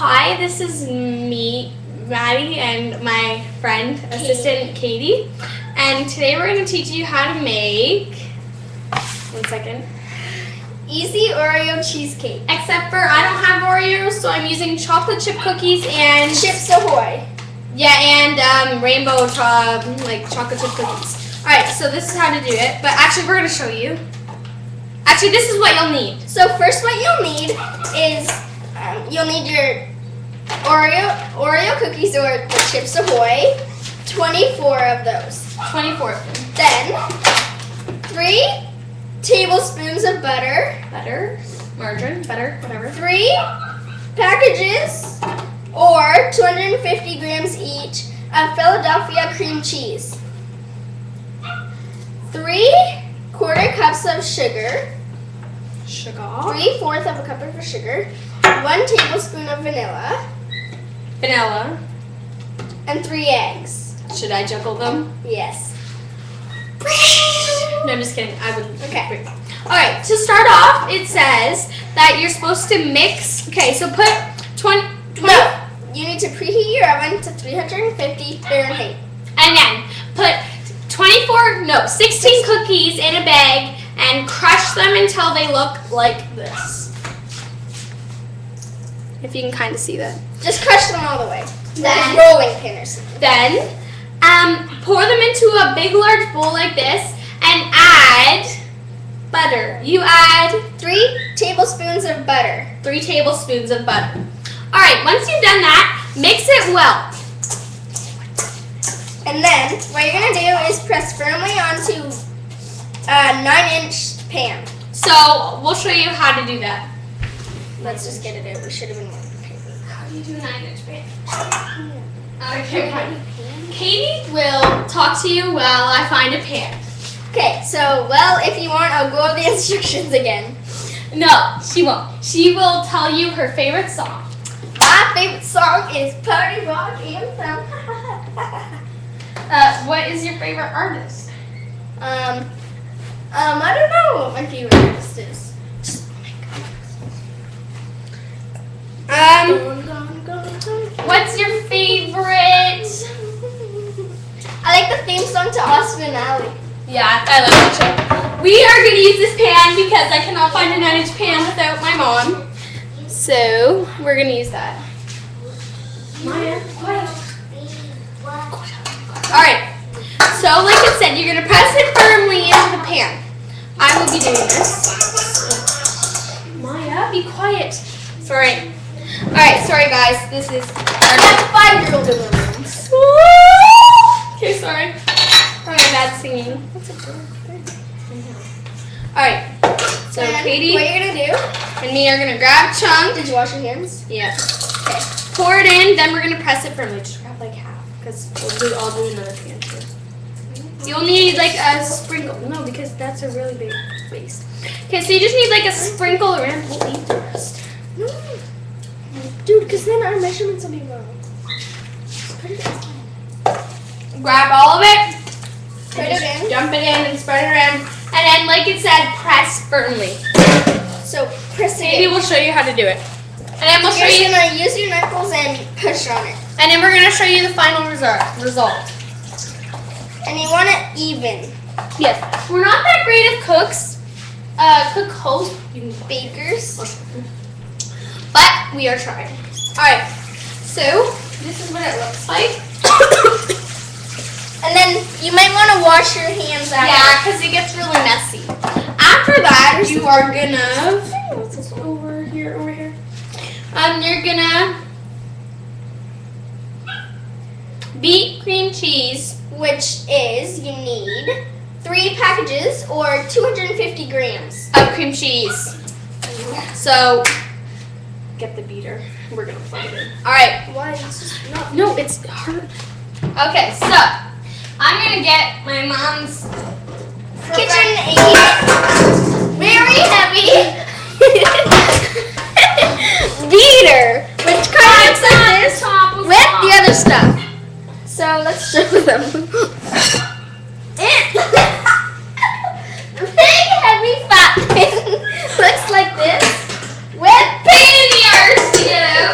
Hi, this is me, Maddie, and my friend, assistant Katie. And today we're going to teach you how to make, one second, easy Oreo cheesecake. except for I don't have Oreos, so I'm using chocolate chip cookies and Chips Ahoy. yeah, and rainbow chocolate chip cookies. All right, so this is how to do it. But actually, we're going to show you. Actually, this is what you'll need. So first, what you'll need is you'll need your Oreo cookies or the Chips Ahoy, 24 of those. 24 of them. Then 3 tablespoons of butter, Margarine, butter, whatever. 3 packages or 250 grams each of Philadelphia cream cheese, 3/4 cups of sugar, Sugar. 3/4 of a cup of sugar, 1 tablespoon of vanilla, and 3 eggs. Should I juggle them? Yes. No, I'm just kidding. I would. Okay. All right. To start off, it says that you're supposed to mix. Okay, so put 20. No, you need to preheat your oven to 350 Fahrenheit. And then put 16 cookies in a bag and crush them until they look like this. If you can kind of see that. Just crush them all the way. Then- Rolling pin or something. Then pour them into a big large bowl like this and add butter. You add 3 tablespoons of butter. 3 tablespoons of butter. All right, once you've done that, mix it well. And then what you're going to do is press firmly onto a 9-inch pan. So we'll show you how to do that. Let's just get it out. We should have been more prepared. How do you do a 9-inch pan? Okay, fine. Katie will talk to you while I find a pan. Okay, so, well, if you want, I'll go over the instructions again. No, she won't. She will tell you her favorite song. My favorite song is Party Rock Anthem. What is your favorite artist? I don't know what my favorite artist is. What's your favorite? I like the theme song to Austin and Ally. Yeah, I love that show. We are going to use this pan because I cannot find a 9-inch pan without my mom. So, we're going to use that. Maya, quiet. Alright, so like I said, you're going to press it firmly into the pan. I will be doing this. Maya, be quiet. Sorry. Alright, sorry guys, this is I have a 5-year-old in the room. Okay, sorry. Probably bad singing. Alright, so And Katie what you're gonna do? and me are going to grab a chunk. Did you wash your hands? Yeah. Okay. Pour it in, then we're going to press it firmly. Just grab like half, because I'll do another pan too. You'll need like a sprinkle. No, because that's a really big waste. Okay, so you just need like a sprinkle around. We'll eat the rest. No. Dude, because then our measurements will be wrong. Put it in. Grab all of it. Put and it just in. Dump it in and spread it around. And then, like it said, press firmly. So press it Maybe in. we'll show you how to do it. And then we'll show You're you. gonna use your knuckles and push on it. And then we're gonna show you the final result. And you want it even. Yes. We're not that great of cooks. Cook-hosts. Bakers. But we are trying. Alright. So, this is what it looks like. And then you might want to wash your hands after. Yeah, because it gets really messy. After that, you are gonna. What's this over here? You're gonna beat cream cheese. Which is, you need 3 packages or 250 grams. Of cream cheese. So, get the beater. We're gonna plug it in. Alright. Why? It's just not. No, it's hard. Okay, so I'm gonna get my mom's Kitchen aid. Very heavy. Beater. Which kind of looks like this with the other stuff. So let's show them. The big heavy fat thing looks like this with pain in the arse, you know.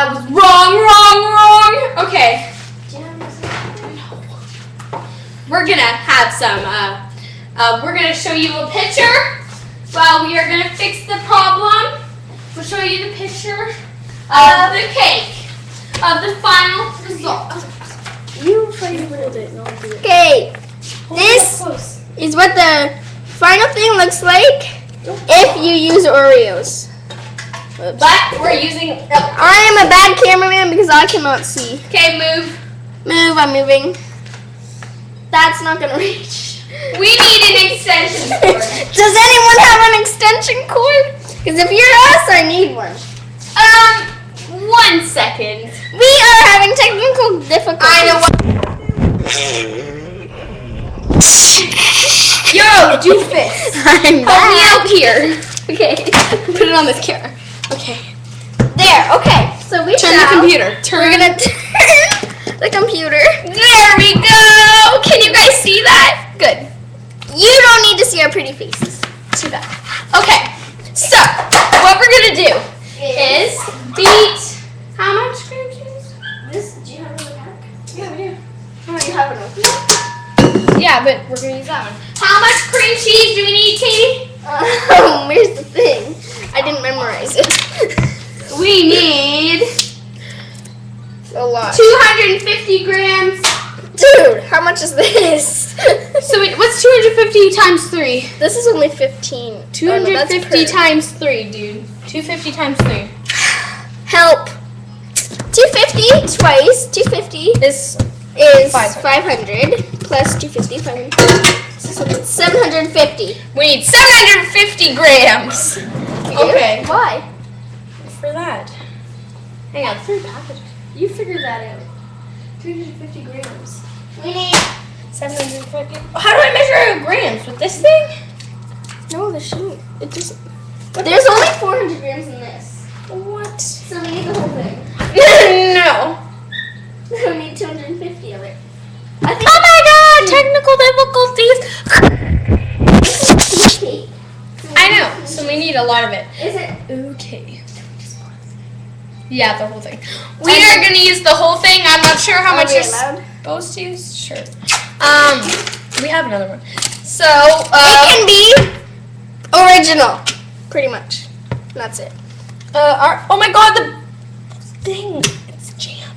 I was wrong. Okay. We're gonna have some, we're gonna show you a picture while we are gonna fix the problem. We'll show you the picture of the cake, of the final result. You try to hold it and I'll do it. Okay, Hold this it close. is what the final thing looks like if you use Oreos. Oops. But we're using, I am a bad cameraman because I cannot see. okay, move. Move, I'm moving. That's not gonna reach. We need an extension cord. Does anyone have an extension cord? Because if you're us, I need one. 1 second. We are having technical difficulties. I know what. Yo, doofus. I'm Help me back. out here. Okay. Put it on this camera. Okay. There, okay. So we Turn the shall- computer. We're Turn. gonna turn the computer. There we go. Can you guys see that? Good. You don't need to see our pretty faces. Too bad. Okay. So what we're gonna do is beat. How much cream cheese? This, do you have another pack? Yeah, we do. Do you have enough? Yeah, but we're gonna use that one. How much cream cheese do we need, Katie? Where's the thing? I didn't memorize it. We need A lot. 250 grams. Dude, how much is this? So what's 250 times 3? This is only 15. Oh, no, that's 250 per. times 3, dude. 250 times 3. Help. 250 twice. 250 is 500 plus 250, 500. 750. We need 750 grams. Okay. Why? For that. Hang on, 3 packages. You figure that out. 250 grams. We need. 750. How do I measure grams with this thing? No, there shouldn't. It just. There's only 400 grams in this. What? So we need the whole thing. No. We need 250 of it. I think. Oh my god, technical difficulties. I know, so we need a lot of it. Is it? Okay. Yeah, the whole thing. We are gonna use the whole thing. I'm not sure how much Are we you're allowed? supposed to use. Sure. We have another one. So, It can be original, pretty much. That's it. oh my god, the thing, it's jammed.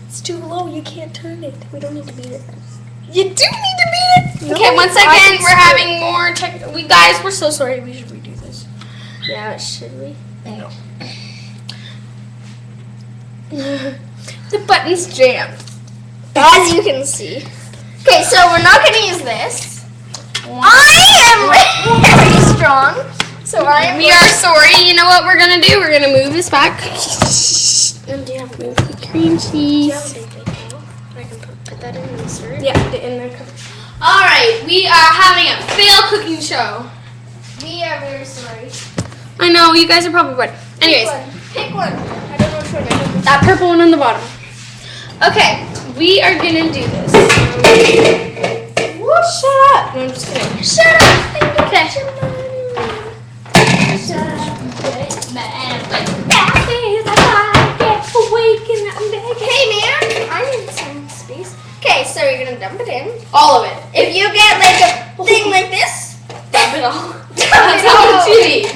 It's too low, you can't turn it. We don't need to beat it. You do need to beat it. No, Okay, 1 I second, can we're screw having more tech. Guys, we're so sorry, we should redo this. Yeah, should we? No. The button's jammed. As you can see. Okay, so we're not going to use this. I am very strong. So We are sorry. You know what we're gonna do? We're gonna move this back. And do you have Move the cream cheese. a big bowl? I can put that in the syrup. Yeah, in there. All right, we are having a fail cooking show. We are very sorry. I know you guys are probably bored. Anyways, Pick one. I don't know which one I do. that purple one on the bottom. Okay, we are gonna do this. Shut up! No, I'm just kidding. Shut up. Okay. Hey man, I need some space. Okay, so you're gonna dump it in. All of it. If you get like a thing like this, Dump it all. That's all what you need.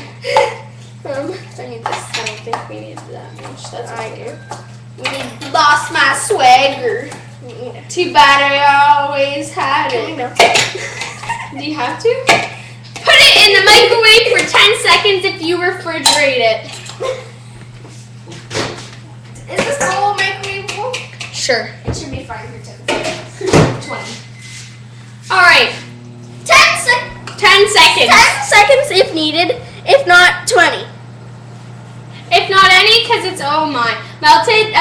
I need this. I don't think we need that much. That's I okay. do. We need lost my swagger. Too bad I always had Can we it. go? Do you have to? Put it in the microwave for 10 seconds if you refrigerate it. Is this whole microwavable? Sure. It should be fine for 10 seconds. 20. Alright. 10 seconds. 10 seconds if needed. If not, 20. If not any, because it's, oh my. Melted,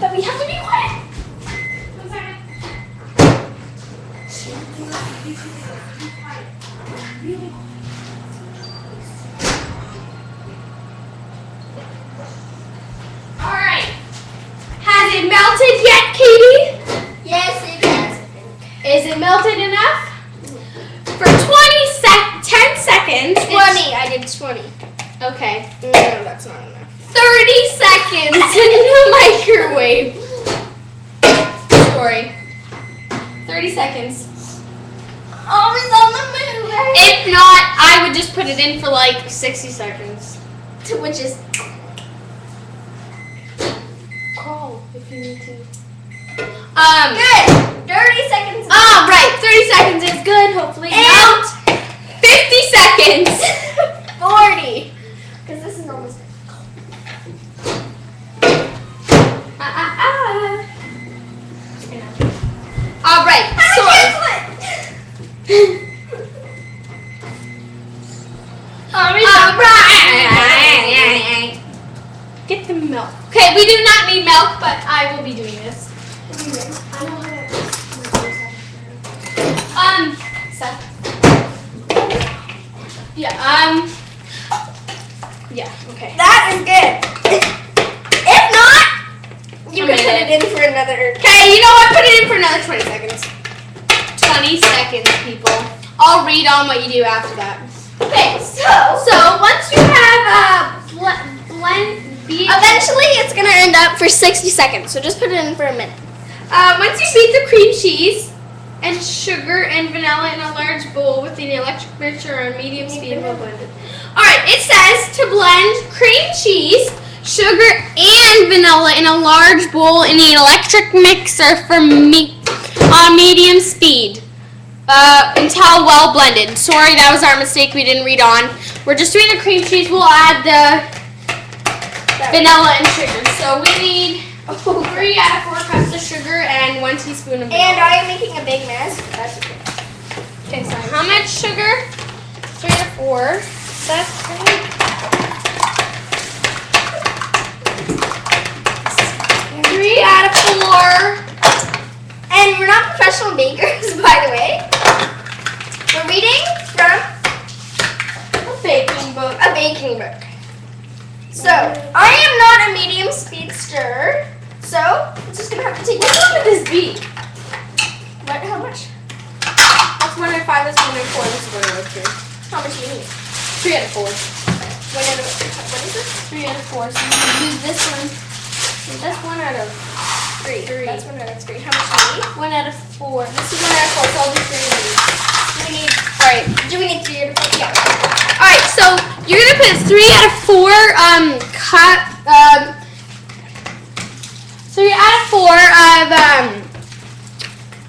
but we have to be quiet. 1 second. Alright. Has it melted yet, Katie? Yes, it is. Is it melted enough? For 10 seconds. 20. I did 20. Okay. No, that's not enough. 30 seconds in the microwave. Sorry. 30 seconds. Always on the move. If not, I would just put it in for like 60 seconds. Which is Crawl if you need to. good. 30 seconds. Right. 30 seconds is good, hopefully. And Not 50 seconds. 40. Because this is almost. Alright, so. Alright. Get the milk. Okay, we do not need milk, but I will be doing this. Seth. Yeah, okay. That is good. If not, you A can put minute. it in for another. Okay, you know what? Put it in for another 20 seconds. 20 seconds, people. I'll read on what you do after that. Okay, so Once you have eventually it's gonna end up for 60 seconds. So just put it in for a minute. once you beat the cream cheese and sugar and vanilla in a large bowl with an electric mixture on medium speed while blended. Alright, it says to blend cream cheese, sugar, and vanilla in a large bowl in an electric mixer on medium speed. Until well blended. Sorry, that was our mistake. We didn't read on. We're just doing the cream cheese. We'll add the vanilla and sugar. So we need 3 out of 4 cups of sugar and 1 teaspoon of vanilla. And I am making a big mess. That's okay. Okay, so how much sugar? 3 to 4. That's 3 out of 4. And we're not professional bakers, by the way. We're reading from A baking book. a baking book. So, I am not a medium speed stirrer. So, I'm just gonna have to take What would this be? What? How much? That's 1 out of 5. That's 1 out of 4. This is 1 out of 3. How much do you need? 3 out of 4. What is this? 3 out of 4. So you can use this one. That's 1 out of 3. That's 1 out of 3. How much do you need? 1 out of 4. This is 1 out of 4. So I'll do 3 of these. Alright. Do we need 3 out of 4? Yeah. Alright, so you're gonna put 3 out of 4 cut 3 out of 4 of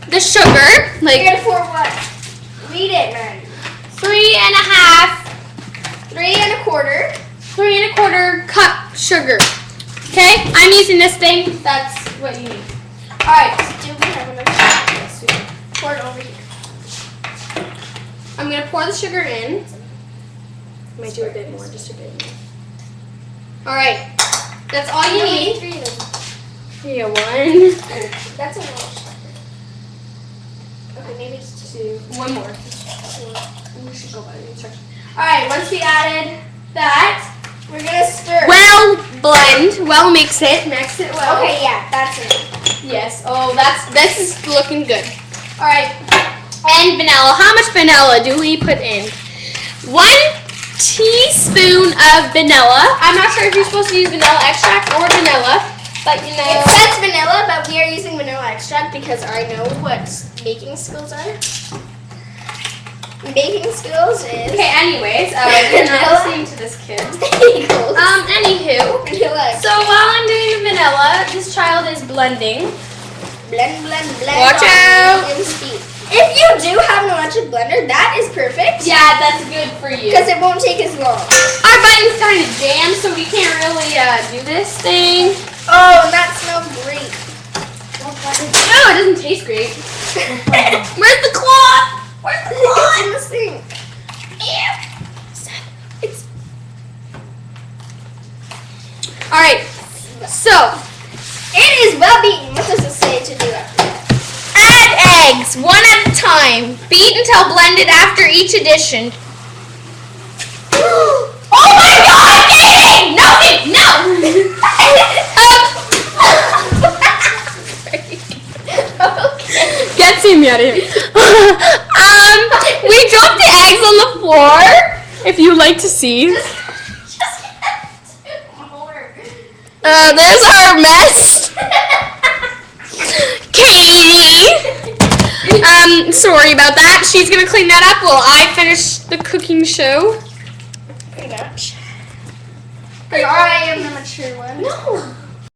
the sugar, 3 like out of 4 what? Read it, man. 3 and a half, 3 1/4. 3 1/4 cup sugar. Okay, I'm using this thing. That's what you need. Alright, Do we have enough? Yes, we do. Pour it over here. I'm gonna pour the sugar in. Might do a bit more, just a bit more. Alright, that's all you need. 3 of them. Here, 1, That's a little. Okay, maybe just 2, 1 more. We should go by the instructions. Alright, once we added that, We're gonna stir. well mix it well. Okay, yeah, that's enough. Yes, this is looking good. Alright, and vanilla. How much vanilla do we put in? 1 teaspoon of vanilla. I'm not sure if you're supposed to use vanilla extract or vanilla, but you It know. says vanilla, but we are using vanilla extract because I know what baking skills are. Baking skills is Okay, anyways, you're not listening to this kid. bagels. Anywho. Vanilla. So while I'm doing the vanilla, this child is blending. Blend, blend, blend. Watch on out. medium speed. If you do have an electric blender, that is perfect. Yeah, that's good for you. Because it won't take as long. Our button's kind of jammed, so we can't really do this thing. Oh, and that smells great. No, it doesn't taste great. Where's the cloth? Where's the It's cloth? in the sink. It's... Alright, so It is well beaten. What does it say to do after that? add eggs, 1 at a time. Beat until blended after each addition. Oh my god, Katie! No, Katie, no! Get me out of here. We dropped the eggs on the floor. If you like to see. Just more. There's our mess. Katie. Sorry about that. She's gonna clean that up while I finish the cooking show. Pretty much. Because I am the mature one. No.